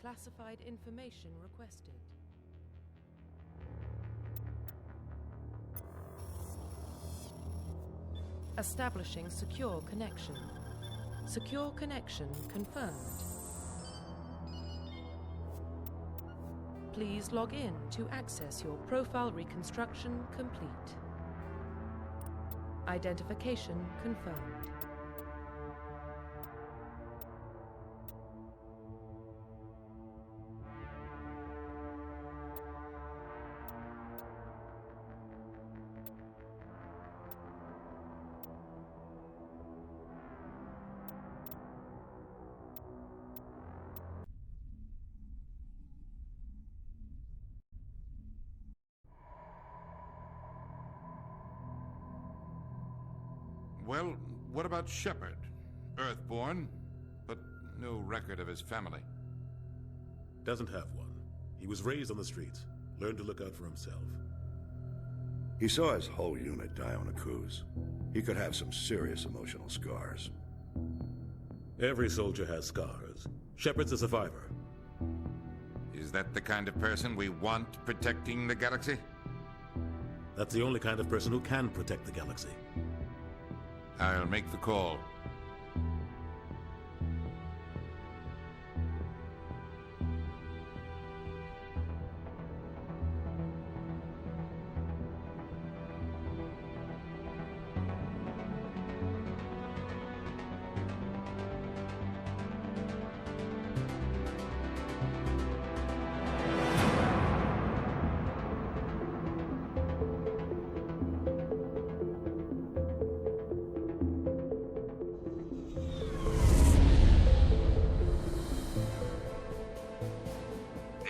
classified information requested. Establishing secure connection. Secure connection confirmed. Please log in to access your profile reconstruction complete. Identification confirmed. Well, what about Shepard? Earthborn, but no record of his family. Doesn't have one. He was raised on the streets, learned to look out for himself. He saw his whole unit die on a cruise. He could have some serious emotional scars. Every soldier has scars. Shepard's a survivor. Is that the kind of person we want protecting the galaxy? That's the only kind of person who can protect the galaxy. I'll make the call.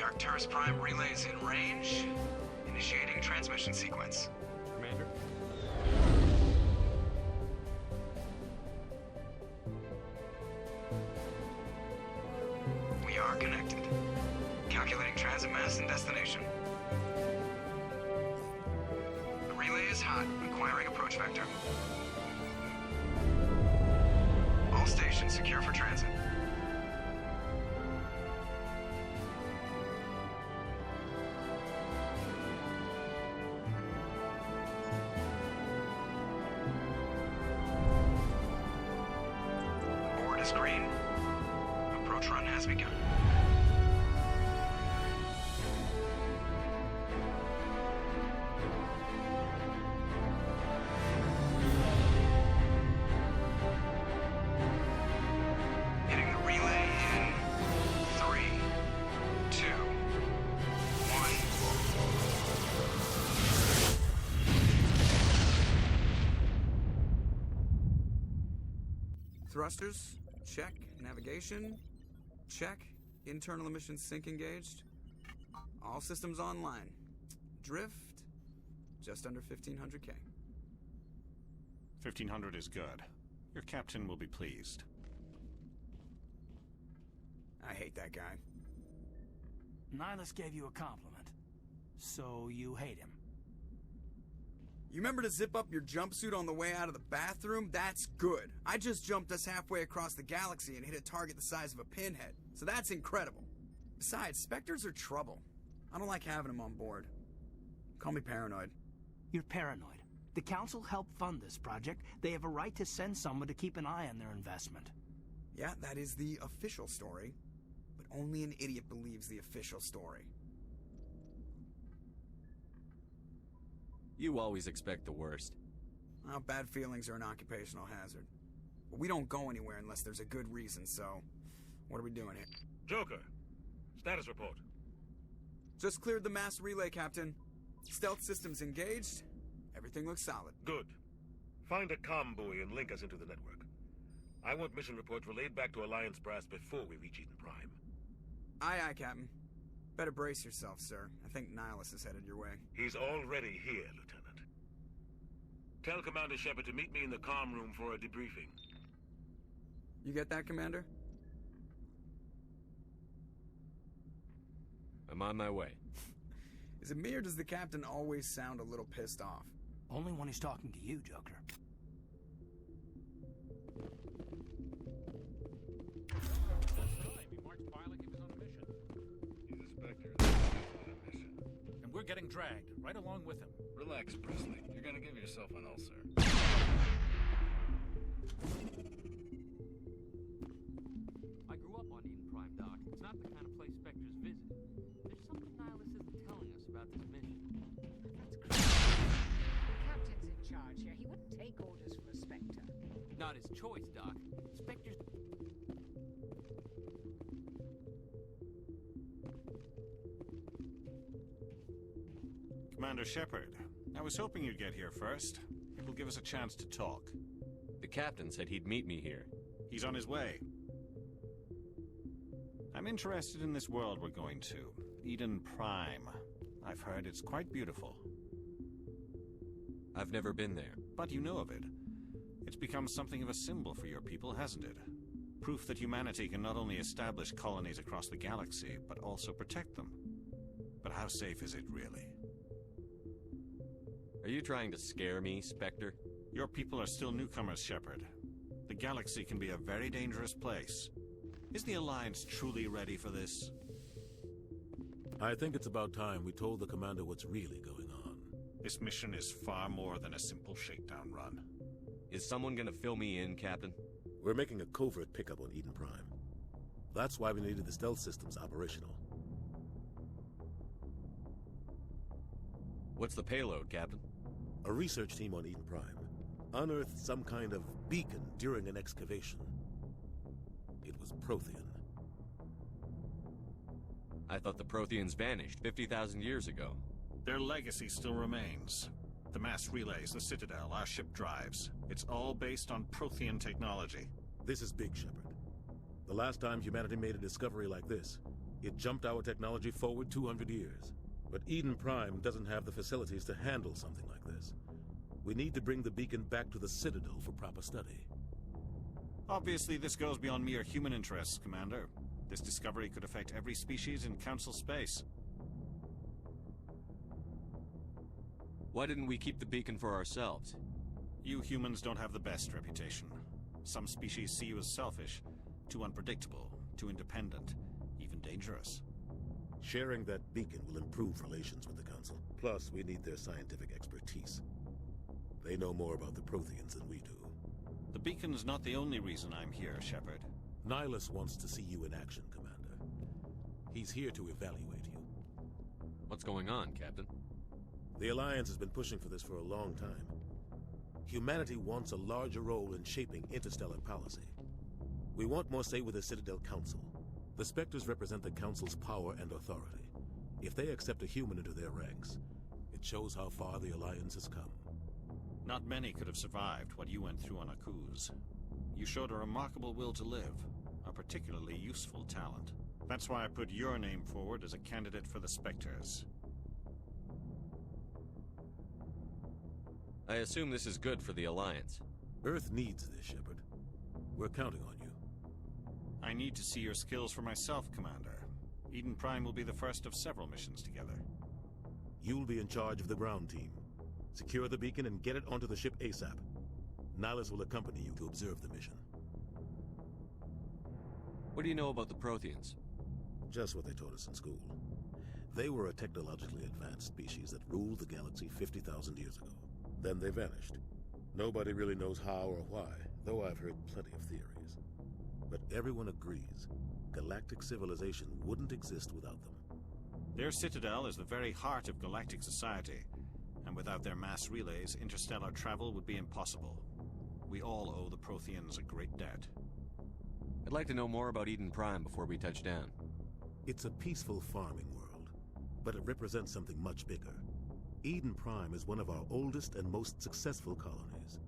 Arcturus Prime relays in range. Initiating transmission sequence. Commander? We are connected. Calculating transit mass and destination. The relay is hot, acquiring approach vector. All stations secure for transit. Board is green. Approach run has begun. Hitting the relay in 3, 2, 1. Thrusters, check. Navigation, check. Internal emissions sync engaged. All systems online. Drift, just under 1500K. 1500 is good. Your captain will be pleased. I hate that guy. Nihilus gave you a compliment. So you hate him. You remember to zip up your jumpsuit on the way out of the bathroom? That's good. I just jumped us halfway across the galaxy and hit a target the size of a pinhead. So that's incredible. Besides, Spectres are trouble. I don't like having them on board. Call me paranoid. You're paranoid. The Council helped fund this project. They have a right to send someone to keep an eye on their investment. Yeah, that is the official story. But only an idiot believes the official story. You always expect the worst. Well, bad feelings are an occupational hazard. But we don't go anywhere unless there's a good reason, so... What are we doing here? Joker, status report. Just cleared the mass relay, Captain. Stealth systems engaged. Everything looks solid. Good. Find a comm buoy and link us into the network. I want mission reports relayed back to Alliance Brass before we reach Eden Prime. Aye, aye, Captain. Better brace yourself, sir. I think Nihilus is headed your way. He's already here, Lieutenant. Tell Commander Shepard to meet me in the comm room for a debriefing. You get that, Commander? I'm on my way. Is it me or does the Captain always sound a little pissed off? Only when he's talking to you, Joker. getting dragged, right along with him. Relax, Presley. You're gonna give yourself an ulcer. I grew up on Eden Prime, Doc. It's not the kind of place Spectres visit. There's something Nihilus isn't telling us about this mission. That's crazy. The captain's in charge here. He wouldn't take orders from a Spectre. Not his choice, Doc. Spectres... Commander Shepard, I was hoping you'd get here first. It will give us a chance to talk. The captain said he'd meet me here. He's on his way. I'm interested in this world we're going to. Eden Prime. I've heard it's quite beautiful. I've never been there. But you know of it. It's become something of a symbol for your people, hasn't it? Proof that humanity can not only establish colonies across the galaxy, but also protect them. But how safe is it, really? Are you trying to scare me, Spectre? Your people are still newcomers, Shepard. The galaxy can be a very dangerous place. Is the Alliance truly ready for this? I think it's about time we told the Commander what's really going on. This mission is far more than a simple shakedown run. Is someone gonna fill me in, Captain? We're making a covert pickup on Eden Prime. That's why we needed the stealth systems operational. What's the payload, Captain? A research team on Eden Prime unearthed some kind of beacon during an excavation. It was Prothean. I thought the Protheans vanished 50,000 years ago. Their legacy still remains. The mass relays, the Citadel, our ship drives. It's all based on Prothean technology. This is big, Shepard. The last time humanity made a discovery like this, it jumped our technology forward 200 years. But Eden Prime doesn't have the facilities to handle something like this. We need to bring the beacon back to the Citadel for proper study. Obviously, this goes beyond mere human interests, Commander. This discovery could affect every species in Council space. Why didn't we keep the beacon for ourselves? You humans don't have the best reputation. Some species see you as selfish, too unpredictable, too independent, even dangerous. Sharing that beacon will improve relations with the Council. Plus, we need their scientific expertise. They know more about the Protheans than we do. The beacon's not the only reason I'm here, Shepard. Nihilus wants to see you in action, Commander. He's here to evaluate you. What's going on, Captain? The Alliance has been pushing for this for a long time. Humanity wants a larger role in shaping interstellar policy. We want more say with the Citadel Council. The Spectres represent the Council's power and authority. If they accept a human into their ranks, it shows how far the Alliance has come. Not many could have survived what you went through on Akuz. You showed a remarkable will to live, a particularly useful talent. That's why I put your name forward as a candidate for the Spectres. I assume this is good for the Alliance. Earth needs this, Shepard. We're counting on you. I need to see your skills for myself, Commander. Eden Prime will be the first of several missions together. You'll be in charge of the ground team. Secure the beacon and get it onto the ship ASAP. Nihilus will accompany you to observe the mission. What do you know about the Protheans? Just what they taught us in school. They were a technologically advanced species that ruled the galaxy 50,000 years ago. Then they vanished. Nobody really knows how or why, though I've heard plenty of theories. But everyone agrees, galactic civilization wouldn't exist without them. Their citadel is the very heart of galactic society, and without their mass relays, interstellar travel would be impossible. We all owe the Protheans a great debt. I'd like to know more about Eden Prime before we touch down. It's a peaceful farming world, but it represents something much bigger. Eden Prime is one of our oldest and most successful colonies.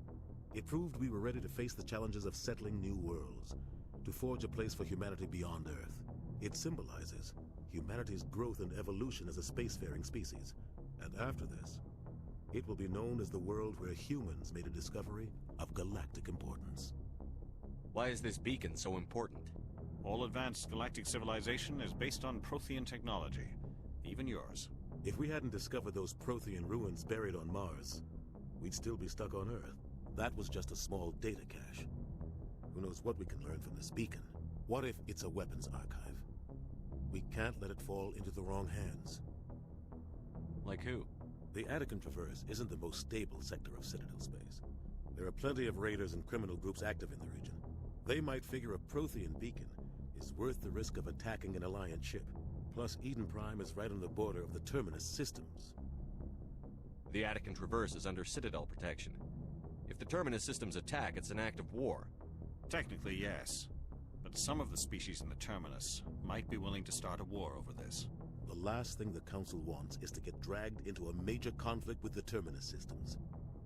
It proved we were ready to face the challenges of settling new worlds, to forge a place for humanity beyond Earth. It symbolizes humanity's growth and evolution as a spacefaring species. And after this, it will be known as the world where humans made a discovery of galactic importance. Why is this beacon so important? All advanced galactic civilization is based on Prothean technology, even yours. If we hadn't discovered those Prothean ruins buried on Mars, we'd still be stuck on Earth. That was just a small data cache. Who knows what we can learn from this beacon? What if it's a weapons archive? We can't let it fall into the wrong hands. Like who? The Attican Traverse isn't the most stable sector of Citadel space. There are plenty of raiders and criminal groups active in the region. They might figure a Prothean beacon is worth the risk of attacking an Alliance ship. Plus, Eden Prime is right on the border of the Terminus systems. The Attican Traverse is under Citadel protection. If the Terminus systems attack, it's an act of war. Technically, yes. But some of the species in the Terminus might be willing to start a war over this. The last thing the Council wants is to get dragged into a major conflict with the Terminus systems.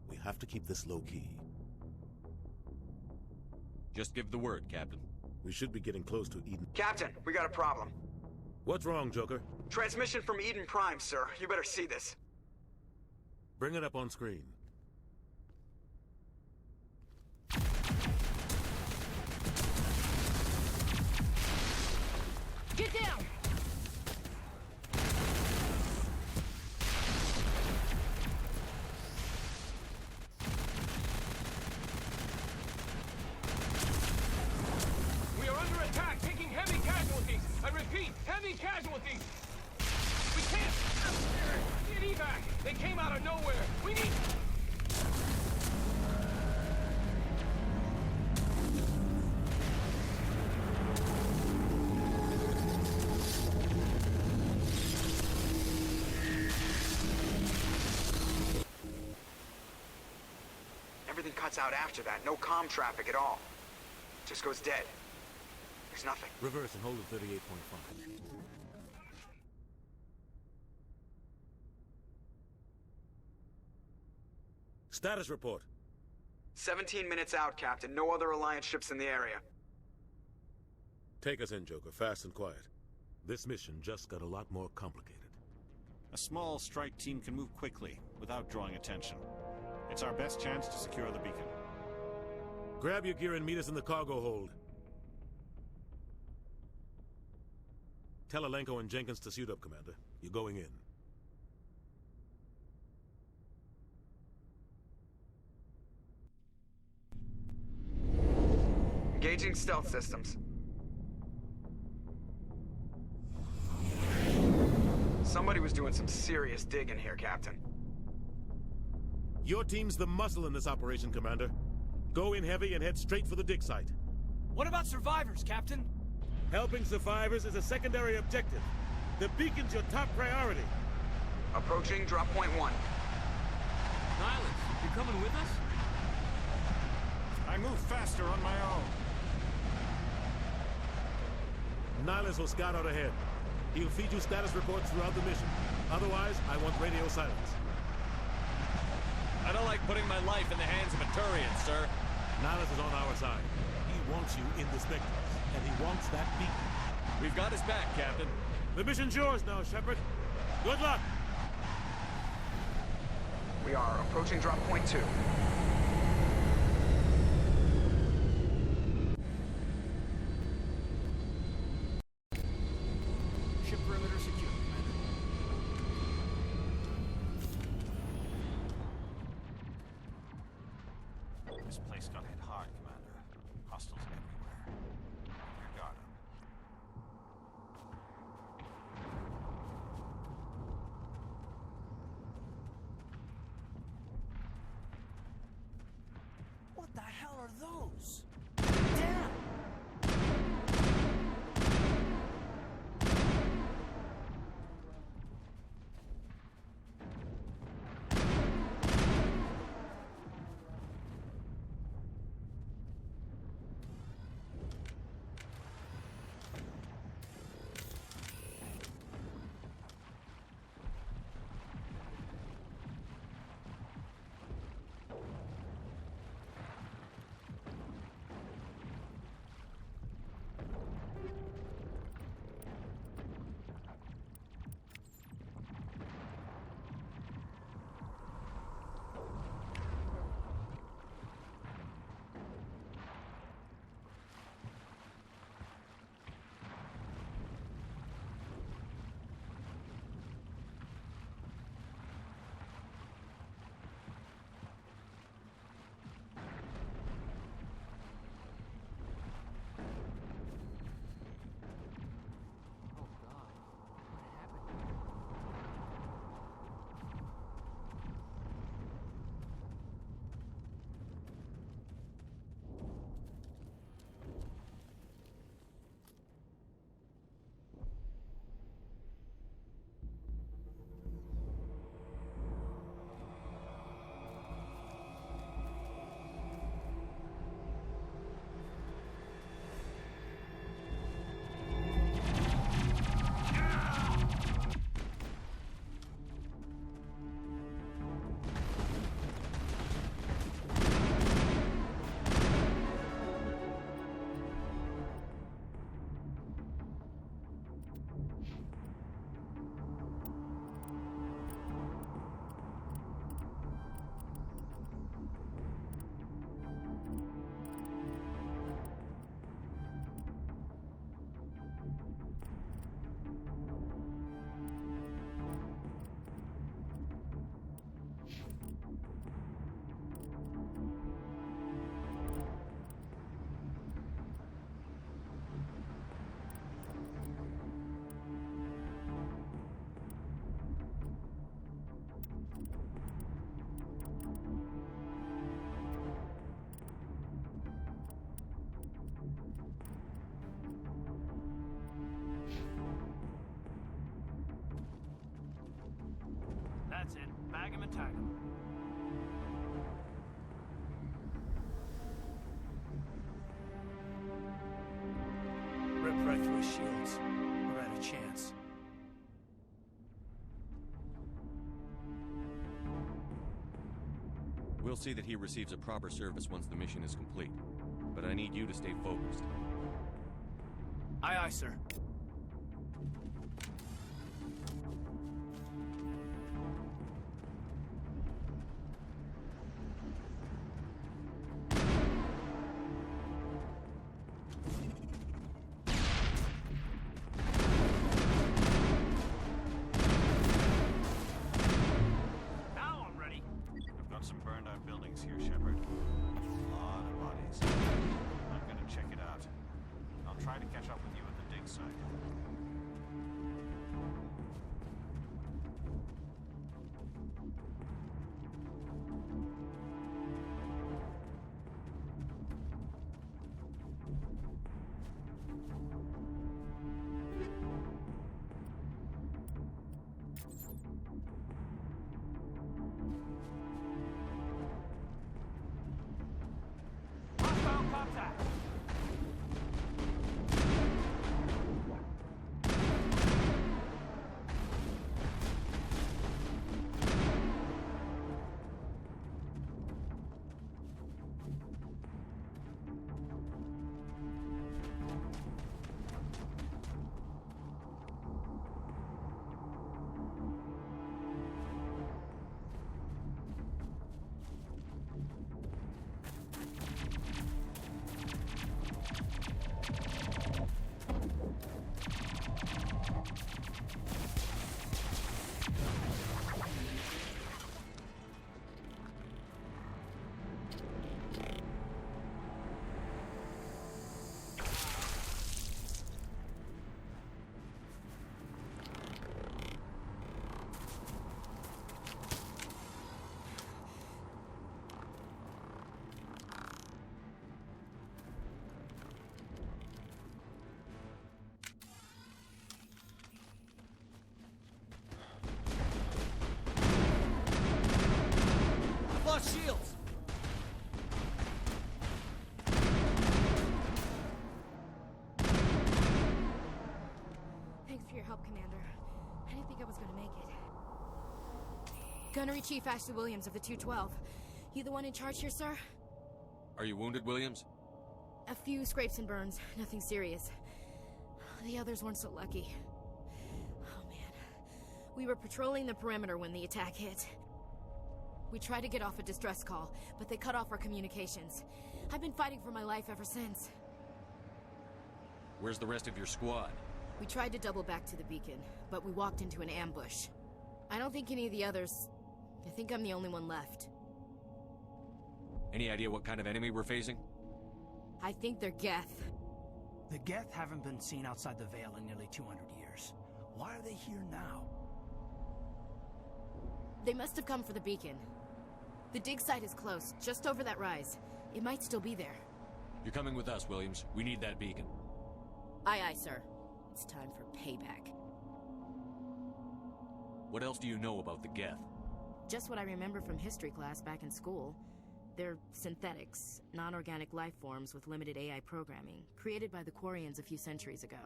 We have to keep this low-key. Just give the word, Captain. We should be getting close to Eden. Captain, we got a problem. What's wrong, Joker? Transmission from Eden Prime, sir. You better see this. Bring it up on screen. Get down! We are under attack, taking heavy casualties. I repeat, heavy casualties. We can't get evac. They came out of nowhere. We need... Everything cuts out after that. No comm traffic at all. Just goes dead. There's nothing. Reverse and hold at 38.5. Status report. 17 minutes out, Captain. No other Alliance ships in the area. Take us in, Joker, fast and quiet. This mission just got a lot more complicated. A small strike team can move quickly, without drawing attention. It's our best chance to secure the beacon. Grab your gear and meet us in the cargo hold. Tell Alenko and Jenkins to suit up, Commander. You're going in. Engaging stealth systems. Somebody was doing some serious digging here, Captain. Your team's the muscle in this operation, Commander. Go in heavy and head straight for the dig site. What about survivors, Captain? Helping survivors is a secondary objective. The beacon's your top priority. Approaching drop point 1. Nihilus, you coming with us? I move faster on my own. Nihilus will scout out ahead. He'll feed you status reports throughout the mission. Otherwise, I want radio silence. I don't like putting my life in the hands of a Turian, sir. Nihilus is on our side. He wants you in the Spectres, and he wants that beacon. We've got his back, Captain. The mission's yours now, Shepard. Good luck! We are approaching drop point 2. Ship perimeter secure, Commander. This place got hit hard, Commander. Hostiles everywhere. Keep your guard up. What the hell are those? Damn! and tag him. Rip right through his shields. We're at a chance. We'll see that he receives a proper service once the mission is complete. But I need you to stay focused. Aye, aye, sir. Now I'm ready. I've got some burned out buildings here, Shepard. A lot of bodies. I'm gonna check it out. I'll try to catch up with you at the dig site. Hostile contact! Shields! Thanks for your help, Commander. I didn't think I was gonna make it. Gunnery Chief Ashley Williams of the 212. You the one in charge here, sir? Are you wounded, Williams? A few scrapes and burns, nothing serious. The others weren't so lucky. Oh man. We were patrolling the perimeter when the attack hit. We tried to get off a distress call, but they cut off our communications. I've been fighting for my life ever since. Where's the rest of your squad? We tried to double back to the beacon, but we walked into an ambush. I don't think any of the others... I think I'm the only one left. Any idea what kind of enemy we're facing? I think they're Geth. The Geth haven't been seen outside the Veil in nearly 200 years. Why are they here now? They must have come for the beacon. The dig site is close, just over that rise. It might still be there. You're coming with us, Williams. We need that beacon. Aye, aye, sir. It's time for payback. What else do you know about the Geth? Just what I remember from history class back in school. They're synthetics, non-organic life forms with limited AI programming, created by the Quarians a few centuries ago.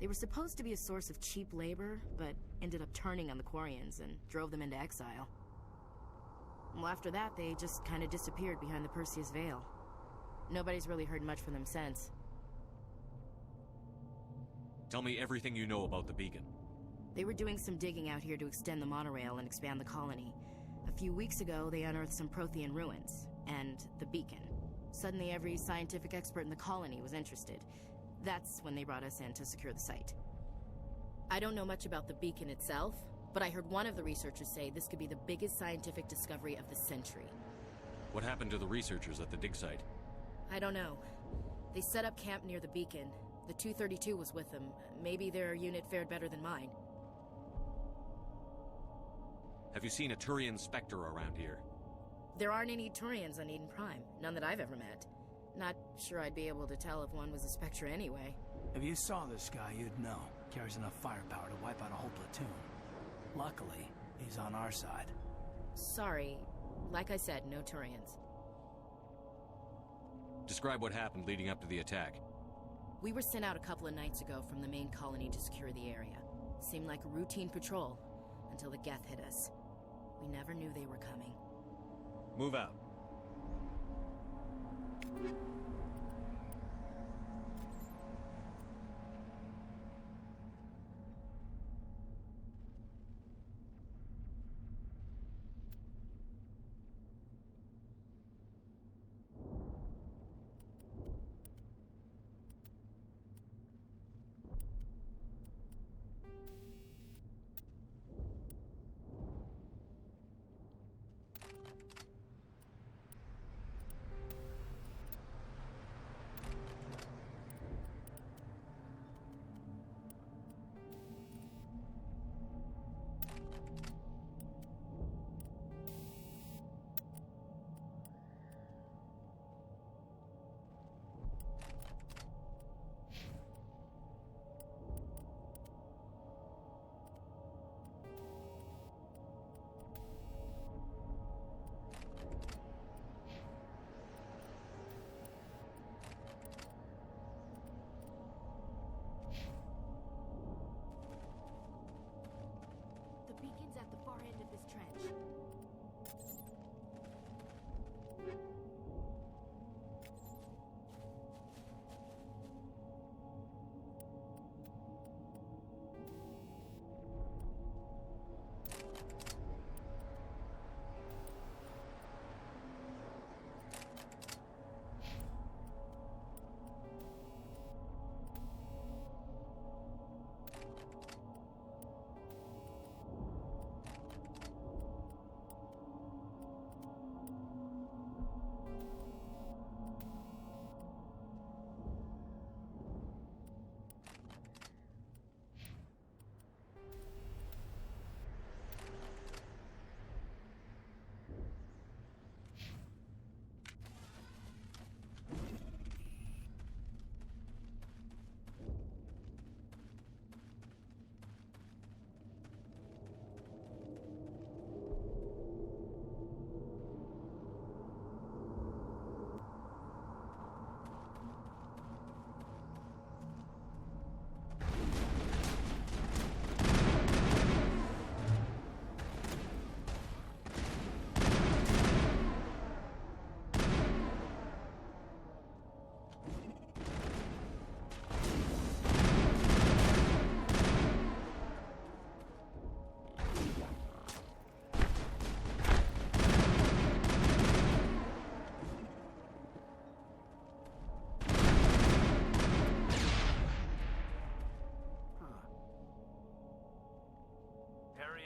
They were supposed to be a source of cheap labor, but ended up turning on the Quarians and drove them into exile. Well, after that, they just kind of disappeared behind the Perseus Veil. Nobody's really heard much from them since. Tell me everything you know about the beacon. They were doing some digging out here to extend the monorail and expand the colony. A few weeks ago, they unearthed some Prothean ruins, and the beacon. Suddenly, every scientific expert in the colony was interested. That's when they brought us in to secure the site. I don't know much about the beacon itself, but I heard one of the researchers say this could be the biggest scientific discovery of the century. What happened to the researchers at the dig site? I don't know. They set up camp near the beacon. The 232 was with them. Maybe their unit fared better than mine. Have you seen a Turian Spectre around here? There aren't any Turians on Eden Prime. None that I've ever met. Not sure I'd be able to tell if one was a Spectre anyway. If you saw this guy, you'd know. Carries enough firepower to wipe out a whole platoon. Luckily, he's on our side. Sorry. Like I said, no Turians. Describe what happened leading up to the attack. We were sent out a couple of nights ago from the main colony to secure the area. Seemed like a routine patrol, until the Geth hit us. We never knew they were coming. Move out. At the far end of this trench.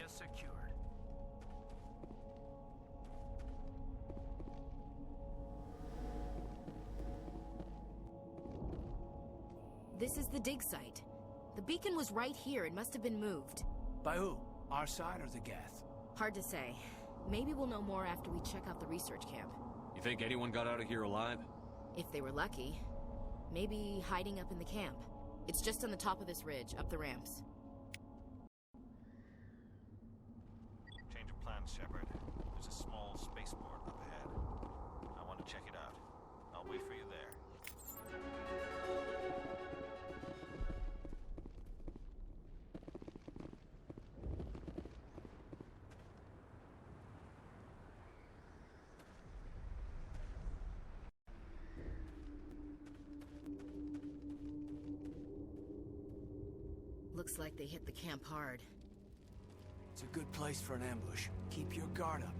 Secured. This is the dig site. The beacon was right here. It must have been moved. By who? Our side or the Geth? Hard to say. Maybe we'll know more after we check out the research camp. You think anyone got out of here alive? If they were lucky. Maybe hiding up in the camp. It's just on the top of this ridge, up the ramps. Change of plans, Shepard. There's a small spaceport up ahead. I want to check it out. I'll wait for you there. Looks like they hit the camp hard. It's a good place for an ambush. Keep your guard up.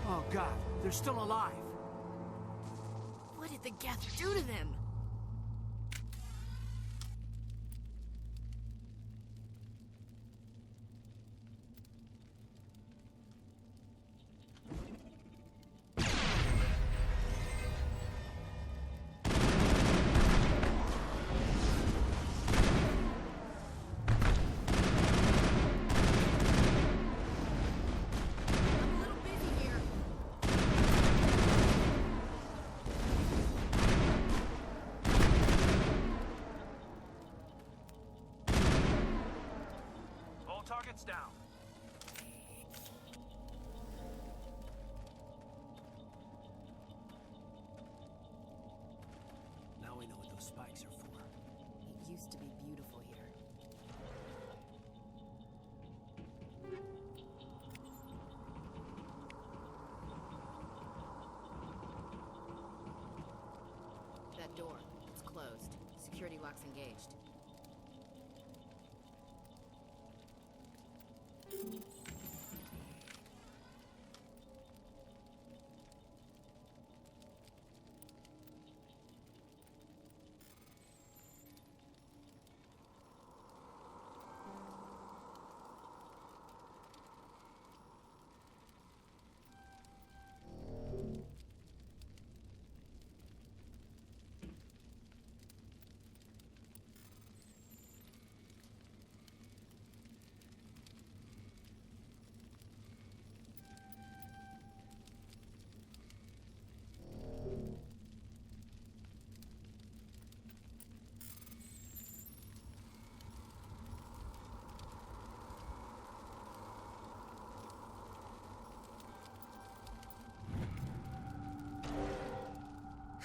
Oh God, they're still alive. What did the Geth do to them? That's down. Now we know what those spikes are for. It used to be beautiful here. That door, it's closed. Security lock's engaged.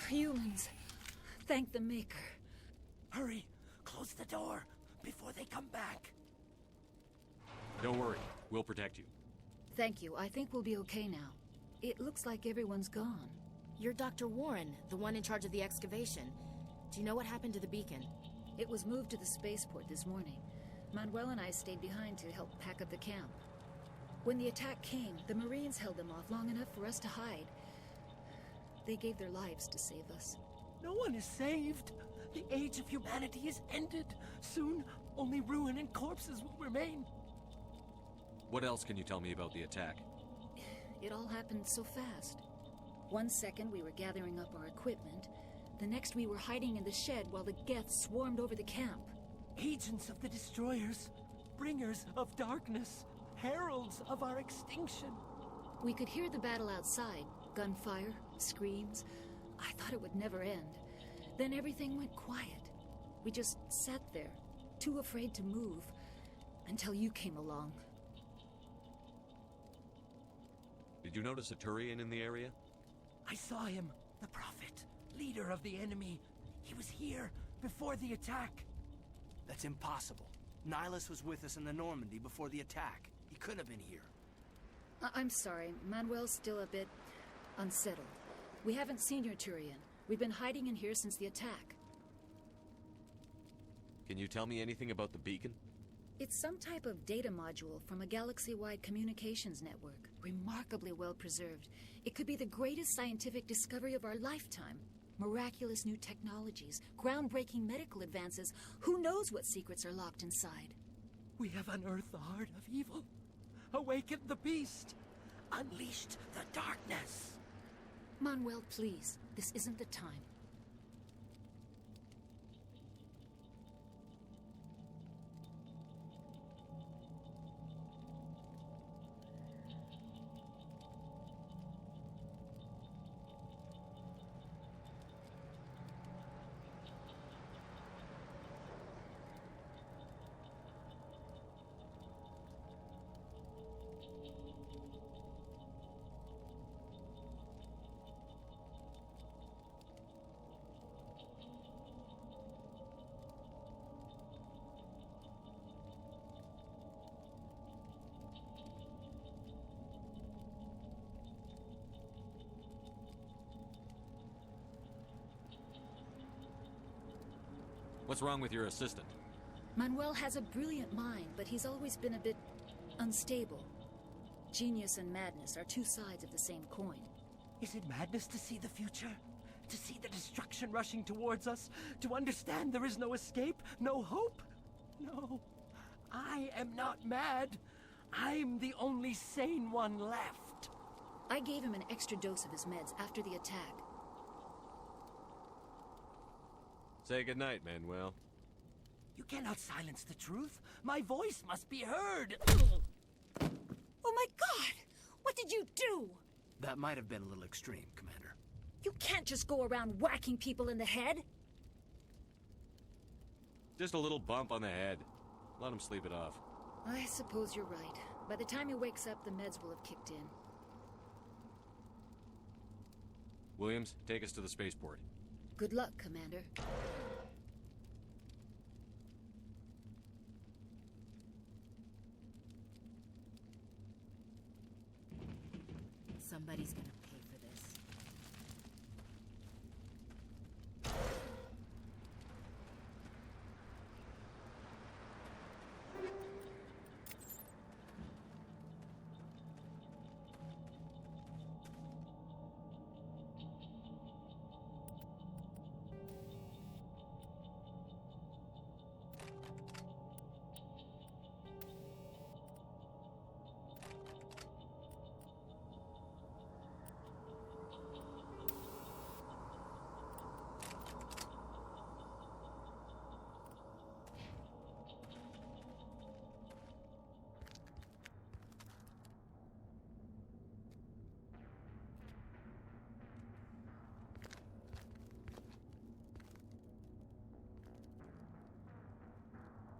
Humans. Thank the Maker. Hurry! Close the door before they come back. Don't worry. We'll protect you. Thank you. I think we'll be okay now. It looks like everyone's gone. You're Dr. Warren, the one in charge of the excavation. Do you know what happened to the beacon? It was moved to the spaceport this morning. Manuel and I stayed behind to help pack up the camp. When the attack came, the Marines held them off long enough for us to hide. They gave their lives to save us. No one is saved. The age of humanity is ended. Soon, only ruin and corpses will remain. What else can you tell me about the attack? It all happened so fast. 1 second we were gathering up our equipment. The next we were hiding in the shed while the Geth swarmed over the camp. Agents of the Destroyers, bringers of darkness, heralds of our extinction. We could hear the battle outside. Gunfire, screams. I thought it would never end. Then everything went quiet. We just sat there, too afraid to move, until you came along. Did you notice a Turian in the area? I saw him, the Prophet, leader of the enemy. He was here before the attack. That's impossible. Nihilus was with us in the Normandy before the attack. He couldn't have been here. I'm sorry. Manuel's still a bit unsettled. We haven't seen your Turian. We've been hiding in here since the attack. Can you tell me anything about the beacon? It's some type of data module from a galaxy-wide communications network. Remarkably well preserved. It could be the greatest scientific discovery of our lifetime. Miraculous new technologies, groundbreaking medical advances. Who knows what secrets are locked inside? We have unearthed the heart of evil, awakened the beast, unleashed the darkness. Manuel, please. This isn't the time. What's wrong with your assistant? Manuel has a brilliant mind, but he's always been a bit unstable. Genius and madness are two sides of the same coin. Is it madness to see the future? To see the destruction rushing towards us? To understand there is no escape? No hope? No. I am not mad. I'm the only sane one left. I gave him an extra dose of his meds after the attack. Say goodnight, Manuel. You cannot silence the truth. My voice must be heard. Oh my God! What did you do? That might have been a little extreme, Commander. You can't just go around whacking people in the head. Just a little bump on the head. Let him sleep it off. I suppose you're right. By the time he wakes up, the meds will have kicked in. Williams, take us to the spaceport. Good luck, Commander. Somebody's gonna pay for this.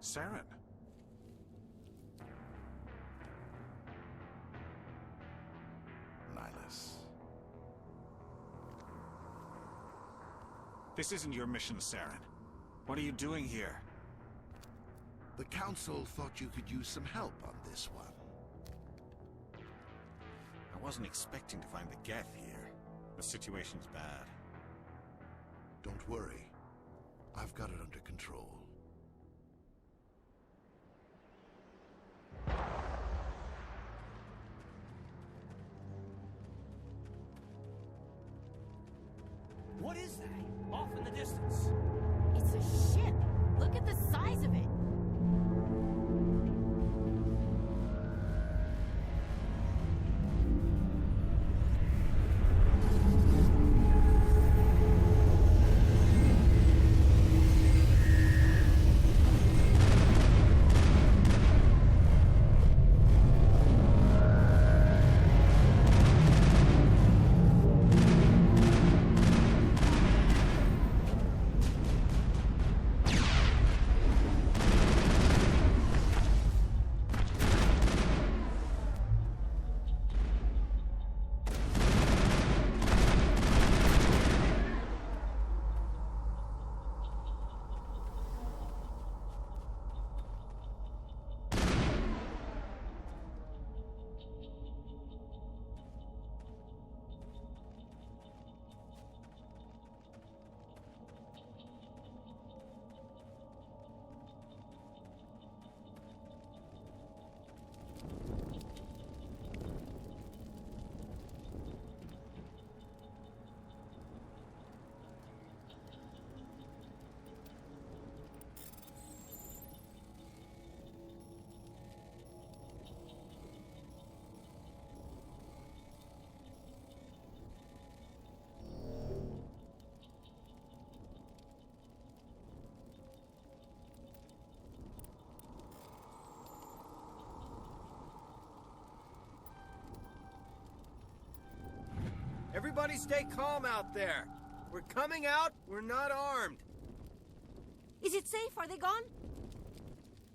Saren. Nihilus. This isn't your mission, Saren. What are you doing here? The Council thought you could use some help on this one. I wasn't expecting to find the Geth here. The situation's bad. Don't worry. I've got it under control. What is that? Off in the distance. It's a ship. Look at the size of it. Everybody stay calm out there. We're coming out, we're not armed. Is it safe? Are they gone?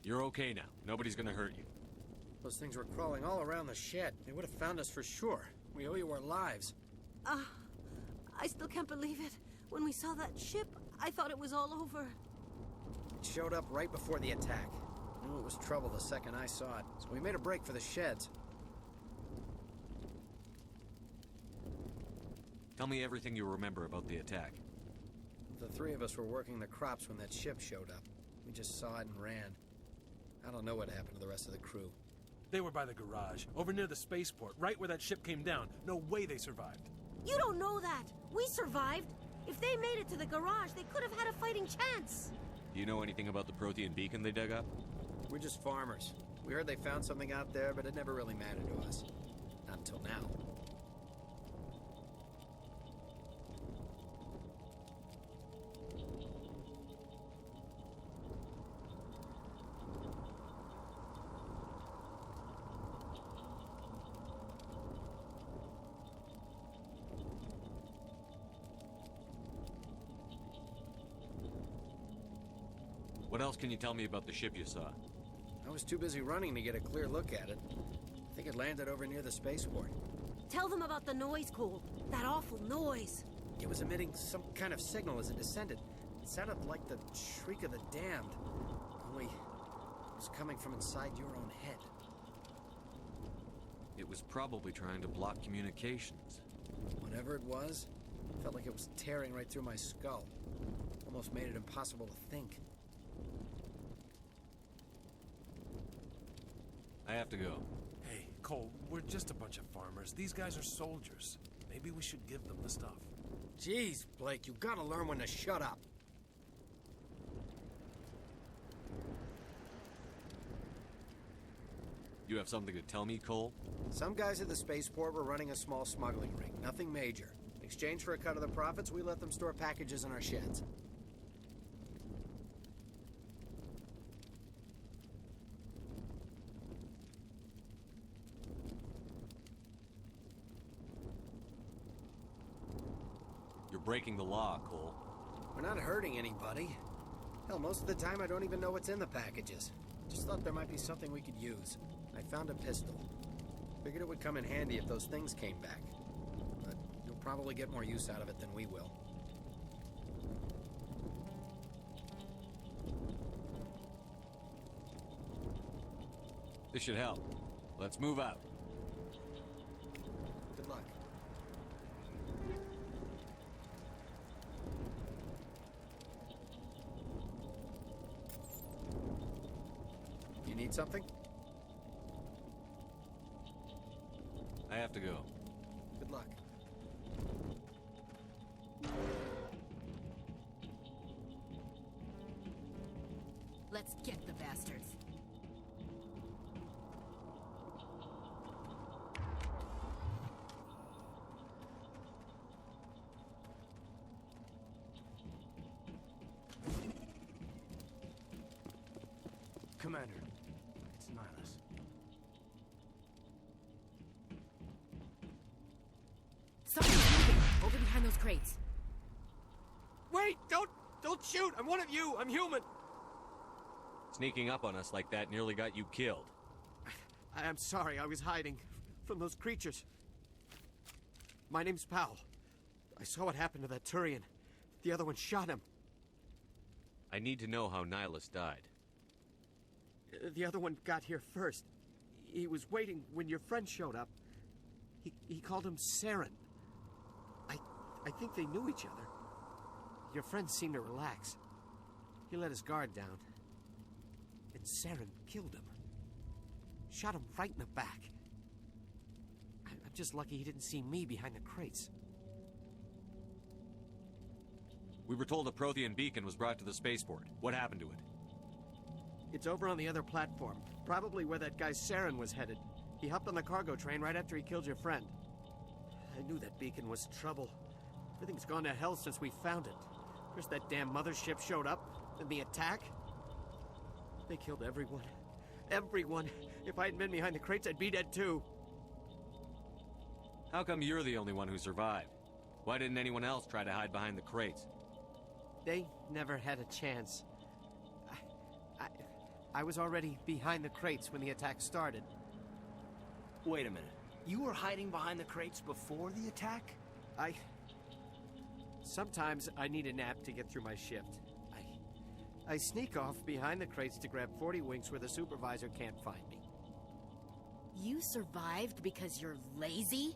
You're okay now. Nobody's gonna hurt you. Those things were crawling all around the shed. They would have found us for sure. We owe you our lives. I still can't believe it. When we saw that ship, I thought it was all over. It showed up right before the attack. I knew it was trouble the second I saw it, so we made a break for the sheds. Tell me everything you remember about the attack. The three of us were working the crops when that ship showed up. We just saw it and ran. I don't know what happened to the rest of the crew. They were by the garage, over near the spaceport, right where that ship came down. No way they survived. You don't know that. We survived. If they made it to the garage, they could have had a fighting chance. Do you know anything about the Prothean beacon they dug up? We're just farmers. We heard they found something out there, but it never really mattered to us. Not until now. What else can you tell me about the ship you saw? I was too busy running to get a clear look at it. I think it landed over near the spaceport. Tell them about the noise, Cole. That awful noise. It was emitting some kind of signal as it descended. It sounded like the shriek of the damned. Only it was coming from inside your own head. It was probably trying to block communications. Whatever it was, it felt like it was tearing right through my skull. Almost made it impossible to think. I have to go. Hey, Cole, we're just a bunch of farmers. These guys are soldiers. Maybe we should give them the stuff. Jeez, Blake, you gotta learn when to shut up. You have something to tell me, Cole? Some guys at the spaceport were running a small smuggling ring. Nothing major. In exchange for a cut of the profits, we let them store packages in our sheds. You're breaking the law, Cole. We're not hurting anybody. Hell, most of the time I don't even know what's in the packages. Just thought there might be something we could use. I found a pistol. Figured it would come in handy if those things came back. But you'll probably get more use out of it than we will. This should help. Let's move out. Good luck. You need something? I have to go. Good luck. Let's get the bastards. Commander, it's Nihilus. Something's moving! Over behind those crates. Wait! Don't shoot! I'm one of you! I'm human! Sneaking up on us like that nearly got you killed. I'm sorry, I was hiding from those creatures. My name's Powell. I saw what happened to that Turian. The other one shot him. I need to know how Nihilus died. The other one got here first. He was waiting when your friend showed up. He called him Saren. I think they knew each other. Your friend seemed to relax. He let his guard down. And Saren killed him. Shot him right in the back. I'm just lucky he didn't see me behind the crates. We were told a Prothean beacon was brought to the spaceport. What happened to it? It's over on the other platform. Probably where that guy Saren was headed. He hopped on the cargo train right after he killed your friend. I knew that beacon was trouble. Everything's gone to hell since we found it. First that damn mothership showed up, then the attack. They killed everyone. Everyone. If I hadn't been behind the crates, I'd be dead too. How come you're the only one who survived? Why didn't anyone else try to hide behind the crates? They never had a chance. I was already behind the crates when the attack started. Wait a minute. You were hiding behind the crates before the attack? Sometimes I need a nap to get through my shift. I sneak off behind the crates to grab 40 winks where the supervisor can't find me. You survived because you're lazy?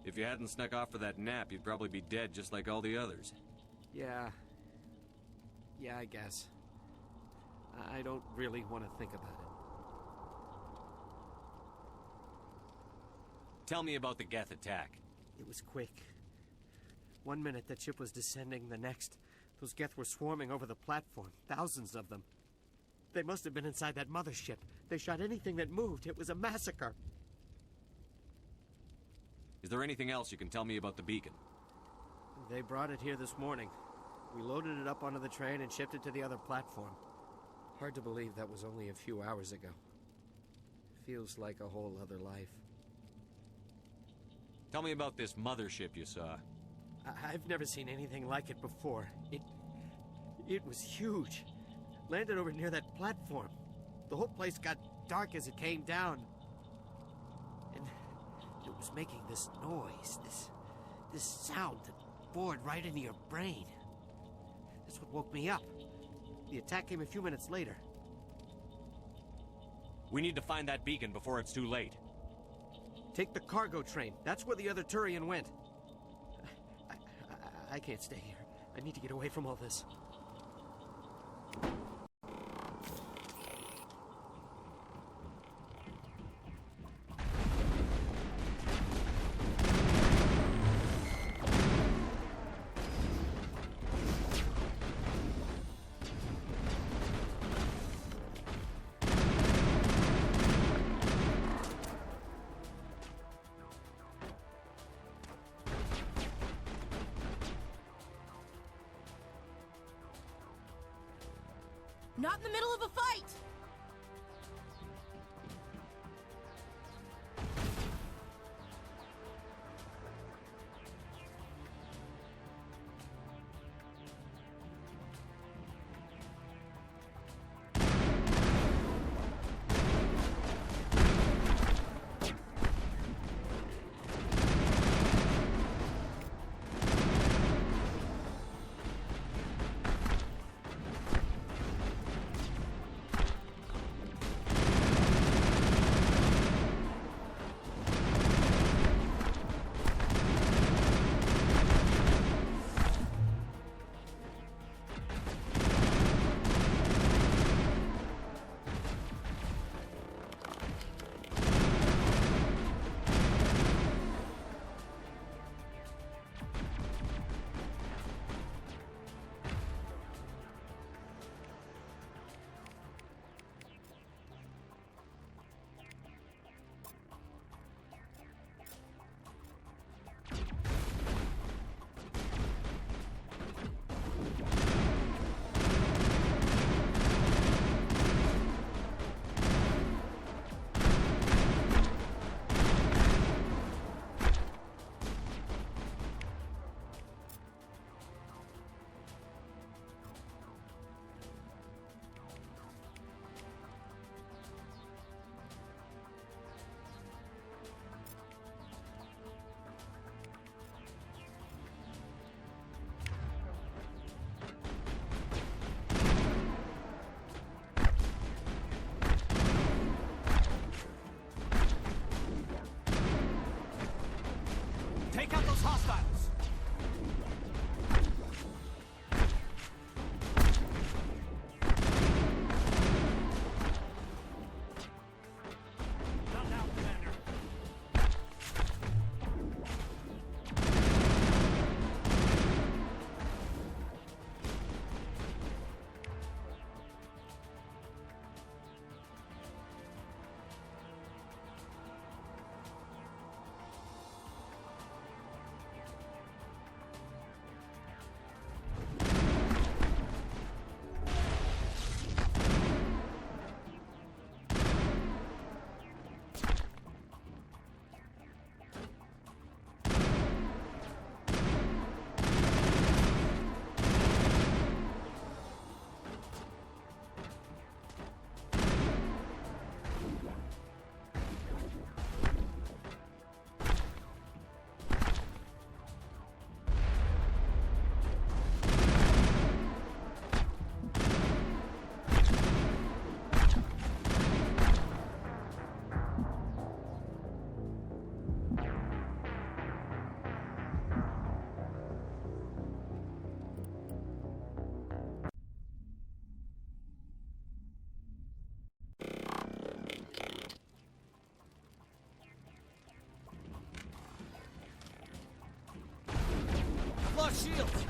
If you hadn't snuck off for that nap, you'd probably be dead just like all the others. Yeah, I guess. I don't really want to think about it. Tell me about the Geth attack. It was quick. 1 minute that ship was descending, the next, those Geth were swarming over the platform. Thousands of them. They must have been inside that mothership. They shot anything that moved. It was a massacre. Is there anything else you can tell me about the beacon? They brought it here this morning. We loaded it up onto the train and shipped it to the other platform. Hard to believe that was only a few hours ago. Feels like a whole other life. Tell me about this mothership you saw. I've never seen anything like it before. It was huge. Landed over near that platform. The whole place got dark as it came down. And it was making this noise, this sound that bored right into your brain. That's what woke me up. The attack came a few minutes later. We need to find that beacon before it's too late. Take the cargo train. That's where the other Turian went. I can't stay here. I need to get away from all this. Not in the middle of a fight! Take out those hostiles! Not now, Commander. Lost shields!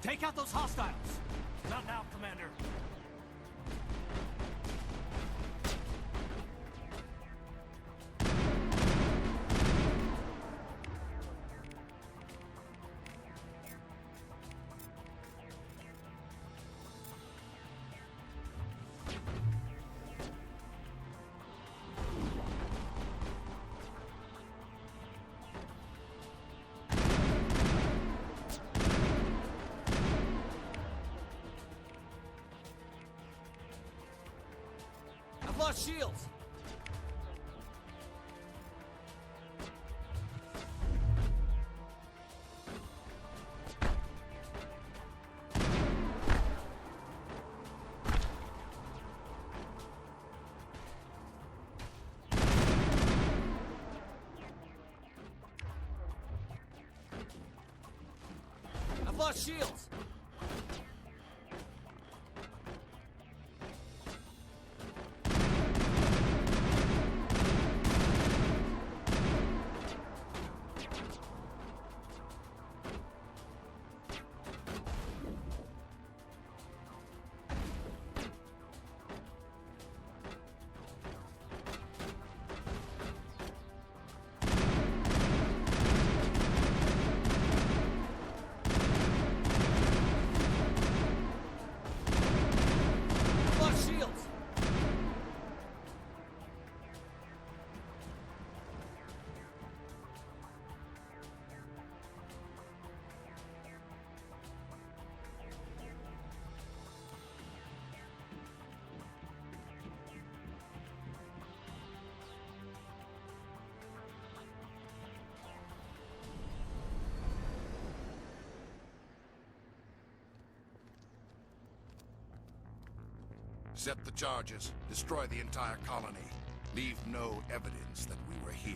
Take out those hostiles! Not now, Commander. Lost shields! I've lost shields! Set the charges. Destroy the entire colony. Leave no evidence that we were here.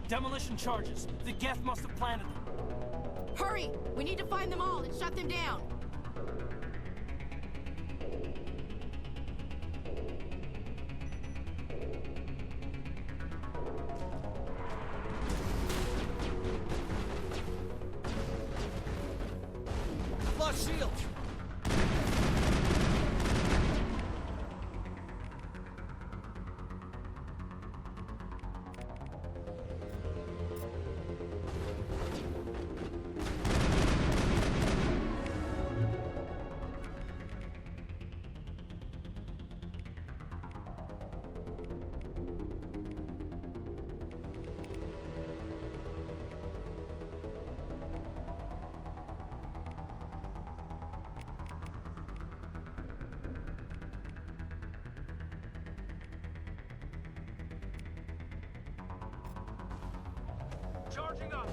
Demolition charges. The Geth must have planted them. Hurry! We need to find them all and shut them down. I've lost shields! Charging up!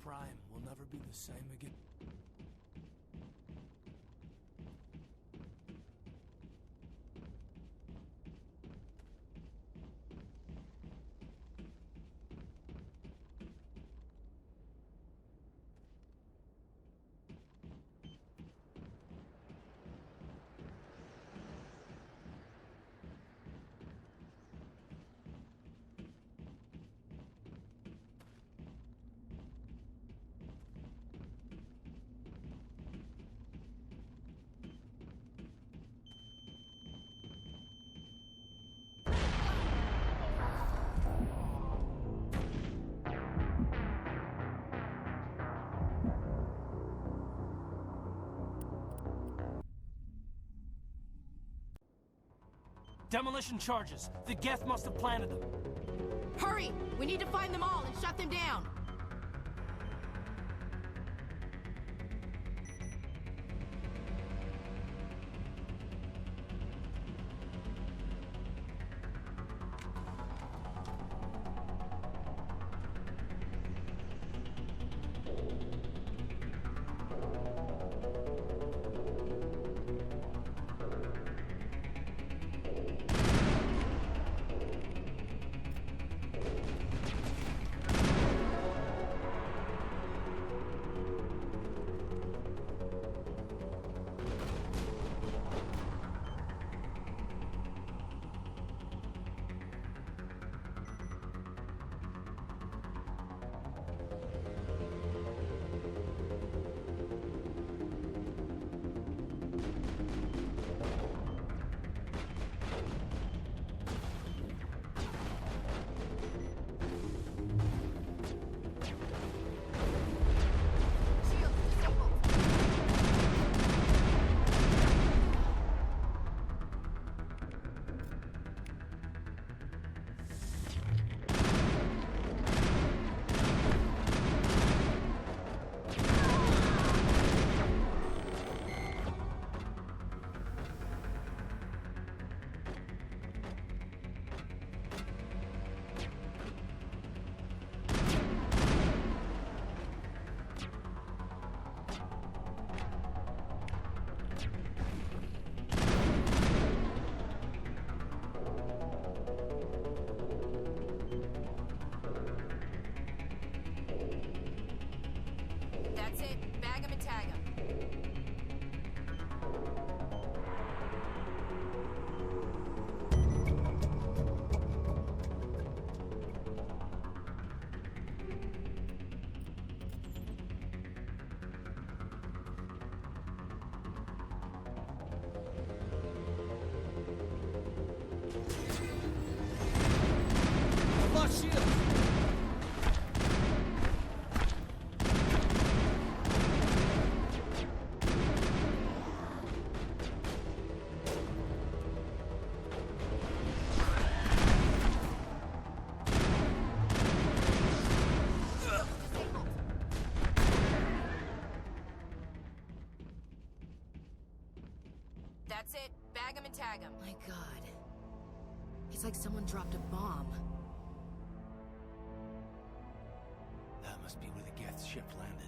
Prime will never be the same again. Demolition charges. The Geth must have planted them. Hurry! We need to find them all and shut them down! That's it. Bag 'em and tag 'em. Lost shield! That's it. Bag 'em and tag 'em. My God. It's like someone dropped a bomb. That must be where the Geth ship landed.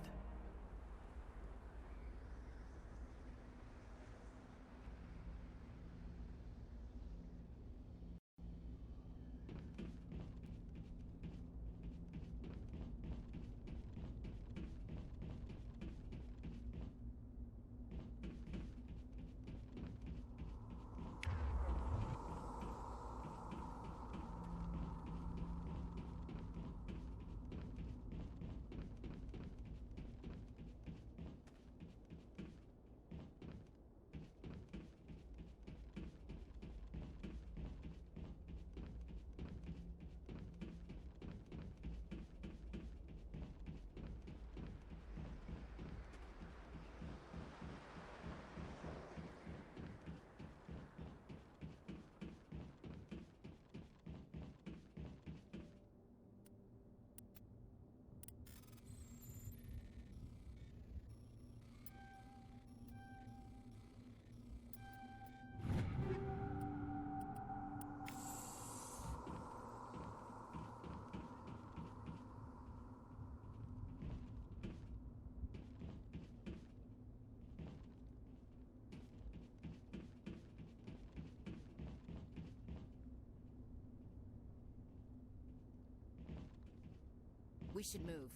We should move.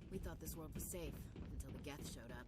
We thought this world was safe until the Geth showed up.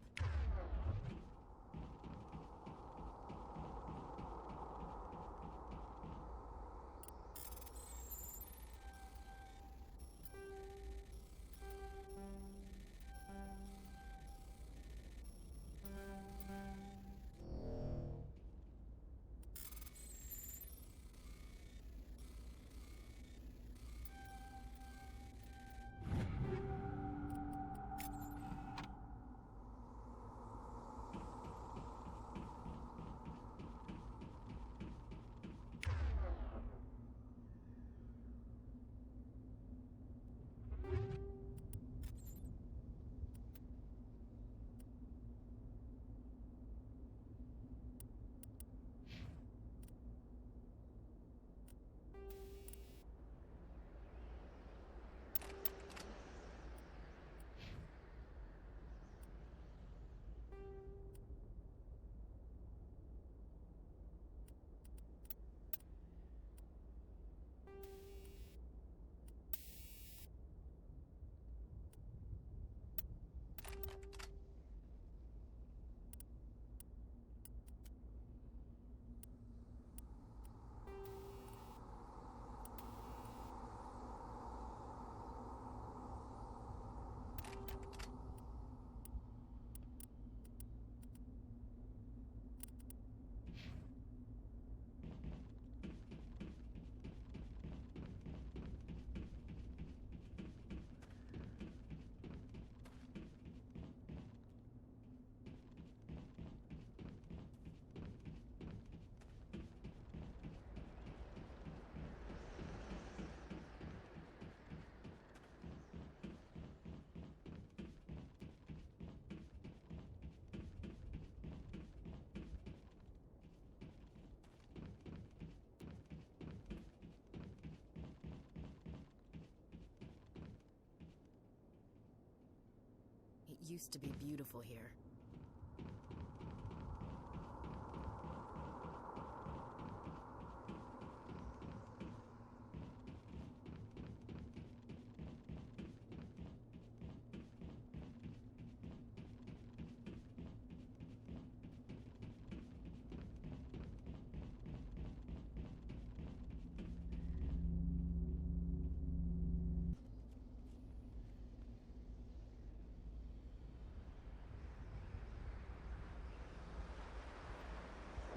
It used to be beautiful here.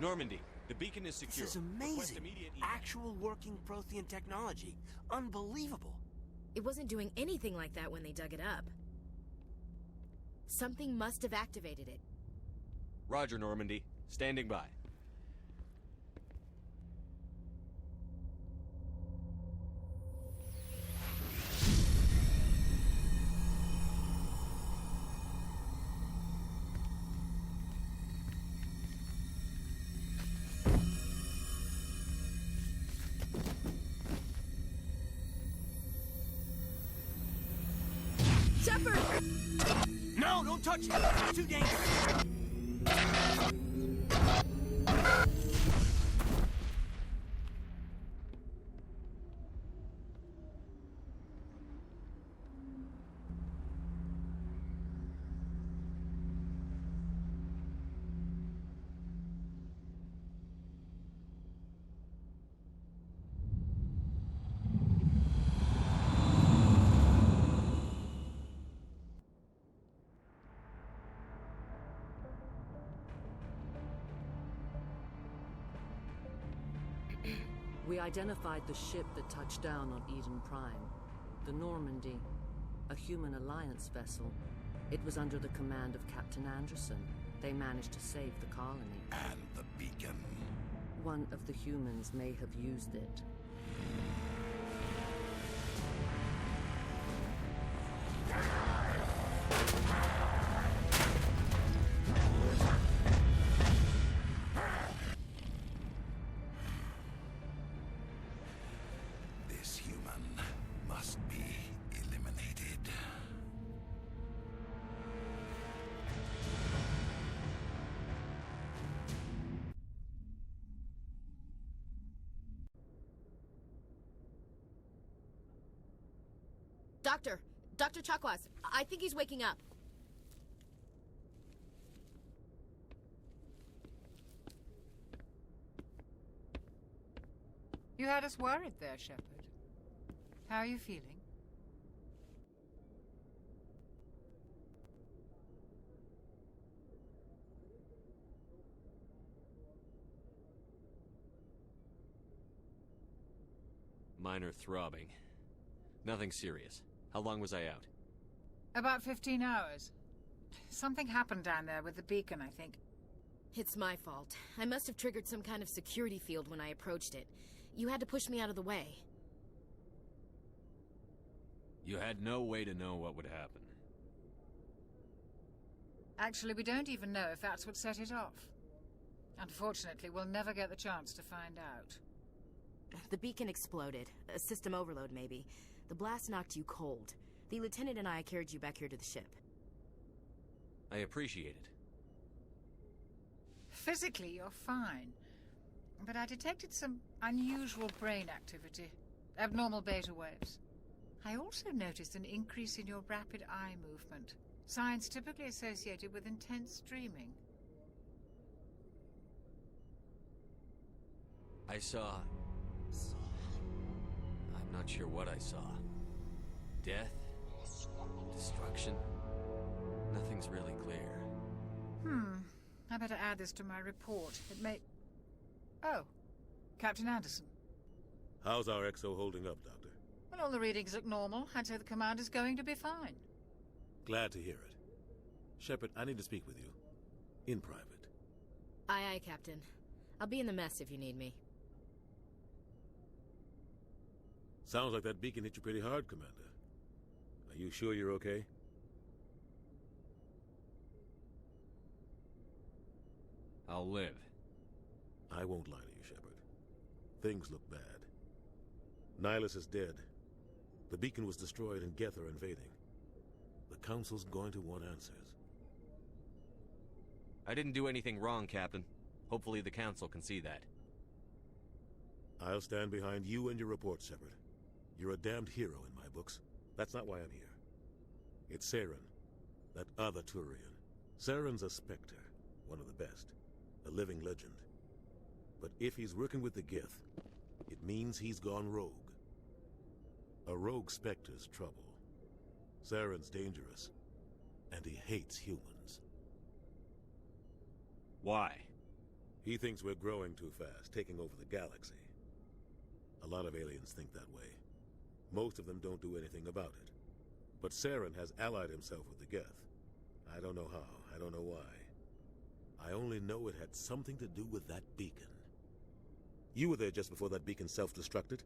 Normandy, the beacon is secure. This is amazing. Actual working Prothean technology. Unbelievable. It wasn't doing anything like that when they dug it up. Something must have activated it. Roger, Normandy. Standing by. Shepard! No, don't touch it! It's too dangerous! We identified the ship that touched down on Eden Prime. The Normandy, a human alliance vessel. It was under the command of Captain Anderson. They managed to save the colony. And the beacon. One of the humans may have used it. This human must be eliminated. Doctor, Dr. Chakwas, I think he's waking up. You had us worried there, Shepard. How are you feeling? Minor throbbing. Nothing serious. How long was I out? About 15 hours. Something happened down there with the beacon, I think. It's my fault. I must have triggered some kind of security field when I approached it. You had to push me out of the way. You had no way to know what would happen. Actually, we don't even know if that's what set it off. Unfortunately, we'll never get the chance to find out. The beacon exploded. A system overload, maybe. The blast knocked you cold. The lieutenant and I carried you back here to the ship. I appreciate it. Physically, you're fine. But I detected some unusual brain activity. Abnormal beta waves. I also noticed an increase in your rapid eye movement. Signs typically associated with intense dreaming. I saw... I'm not sure what I saw. Death? Destruction? Nothing's really clear. I better add this to my report. It may... Oh, Captain Anderson. How's our XO holding up, Doctor? Well, all the readings look normal. I'd say the commander's going to be fine. Glad to hear it. Shepard, I need to speak with you. In private. Aye, aye, Captain. I'll be in the mess if you need me. Sounds like that beacon hit you pretty hard, Commander. Are you sure you're okay? I'll live. I won't lie to you, Shepard. Things look bad. Nihilus is dead. The beacon was destroyed and Geth are invading. The Council's going to want answers. I didn't do anything wrong, Captain. Hopefully the Council can see that. I'll stand behind you and your report, Shepard. You're a damned hero in my books. That's not why I'm here. It's Saren, that other Turian. Saren's a Spectre, one of the best. A living legend. But if he's working with the Geth, it means he's gone rogue. A rogue Spectre's trouble. Saren's dangerous, and he hates humans. Why? He thinks we're growing too fast, taking over the galaxy. A lot of aliens think that way. Most of them don't do anything about it. But Saren has allied himself with the Geth. I don't know how, I don't know why. I only know it had something to do with that beacon. You were there just before that beacon self-destructed.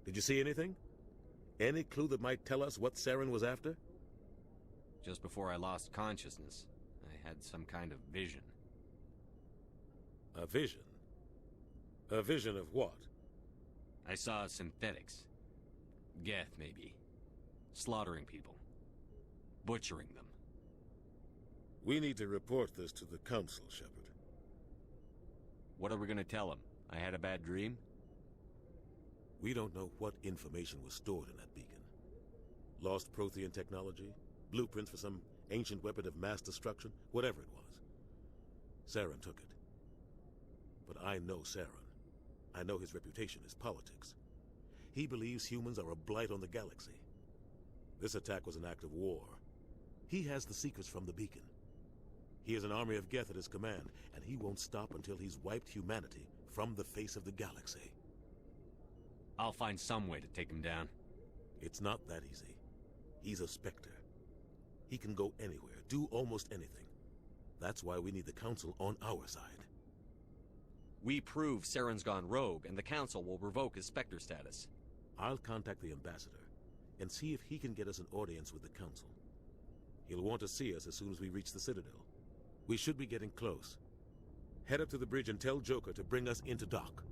Did you see anything? Any clue that might tell us what Saren was after? Just before I lost consciousness, I had some kind of vision. A vision? A vision of what? I saw synthetics. Geth, maybe. Slaughtering people. Butchering them. We need to report this to the Council, Shepard. What are we gonna tell them? I had a bad dream? We don't know what information was stored in that beacon. Lost Prothean technology? Blueprints for some ancient weapon of mass destruction? Whatever it was. Saren took it. But I know Saren. I know his reputation is politics. He believes humans are a blight on the galaxy. This attack was an act of war. He has the secrets from the beacon. He has an army of Geth at his command, and he won't stop until he's wiped humanity from the face of the galaxy. I'll find some way to take him down. It's not that easy. He's a Spectre. He can go anywhere, do almost anything. That's why we need the Council on our side. We prove Saren's gone rogue, and the Council will revoke his Spectre status. I'll contact the Ambassador and see if he can get us an audience with the Council. He'll want to see us as soon as we reach the Citadel. We should be getting close. Head up to the bridge and tell Joker to bring us into dock.